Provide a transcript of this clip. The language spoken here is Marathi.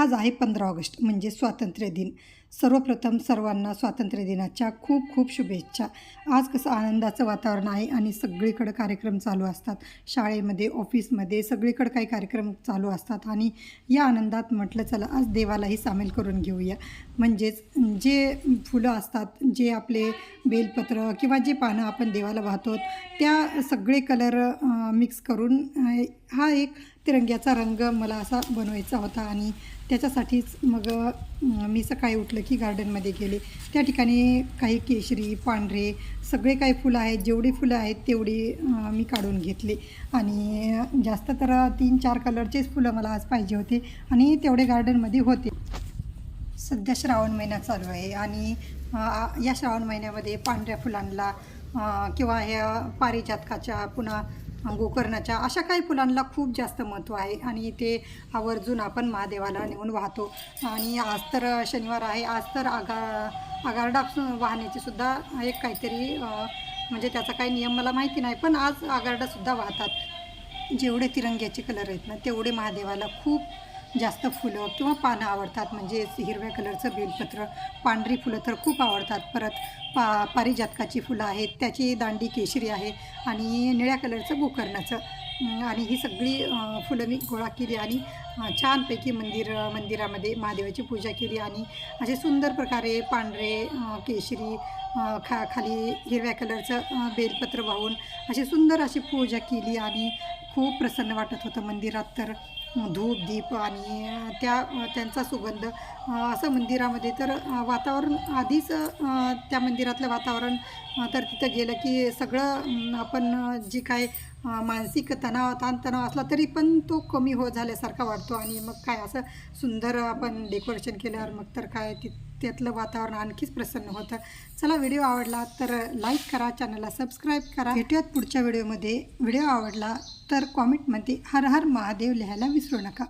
आज आहे 15 ऑगस्ट म्हणजे स्वातंत्र्य दिन। सर्वप्रथम सर्वांना स्वातंत्र्य दिनाच्या खूप खूप शुभेच्छा। आज कसं आनंदाचं वातावरण आहे आणि सगळीकडे कार्यक्रम चालू असतात। शाळेमध्ये, ऑफिसमध्ये सगळीकडे काही कार्यक्रम चालू असतात आणि या आनंदात म्हटलं चला आज देवालाही सामील करून घेऊया। म्हणजेच जे फुलं असतात, जे आपले बेलपत्र किंवा जे पानं आपण देवाला वाहतो त्या सगळे कलर मिक्स करून हा एक तिरंग्याचा रंग मला असा बनवायचा होता आणि त्याच्यासाठीच मग मी सकाळी उठलं की गार्डनमध्ये गेले। त्या ठिकाणी काही केशरी, पांढरे सगळे काही फुलं आहेत, जेवढी फुलं आहेत तेवढी मी काढून घेतली आणि जास्त तर 3-4 कलरचेच फुलं मला आज पाहिजे होते आणि तेवढे गार्डनमध्ये होते। सध्या श्रावण महिना चालू आहे आणि या श्रावण महिन्यामध्ये पांढऱ्या फुलांना किंवा ह्या पारिजातकाच्या पुन्हा गोकर्णाच्या अशा काही फुलांना खूप जास्त महत्त्व आहे आणि ते आवर्जून आपण महादेवाला नेऊन वाहतो। आणि आज तर शनिवार आहे, आज तर आगारडा वाहण्याची सुद्धा एक काहीतरी म्हणजे त्याचा काही नियम मला माहिती नाही, पण आज आगारडासुद्धा वाहतात। जेवढे तिरंग्याचे कलर आहेत ना तेवढे महादेवाला खूप जास्त फुलं किंवा पानं आवडतात। म्हणजे हिरव्या कलरचं बेलपत्र, पांढरी फुलं तर खूप आवडतात। परत पारिजातकाची फुलं आहेत, त्याची दांडी केशरी आहे आणि निळ्या कलरचं गोकर्णाचं आणि ही सगळी फुलं मी गोळा केली आणि छानपैकी मंदिरामध्ये महादेवाची पूजा केली आणि असे सुंदर प्रकारे पांढरे, केशरी, खाली हिरव्या कलरचं बेलपत्र वाहून अशी सुंदर अशी पूजा केली आणि खूप प्रसन्न वाटत होतं। मंदिरात तर धूप दीप आणि त्यांचा सुगंध असं मंदिरामध्ये तर वातावरण आधीच त्या मंदिरातलं वातावरण तर तिथं गेलं की सगळं आपण जी काय मानसिक ताणतणाव असला तरी पण तो कमी झाल्यासारखा वाटतो आणि मग काय असं सुंदर आपण डेकोरेशन केल्यावर मग तर काय त्यातलं वातावरण आणखीच प्रसन्न होतं। चला, व्हिडिओ आवडला तर लाईक करा, चॅनलला सबस्क्राईब करा। भेटूयात पुढच्या व्हिडिओमध्ये। व्हिडिओ आवडला तर कॉमेंटमध्ये हर हर महादेव लिहायला विसरू नका।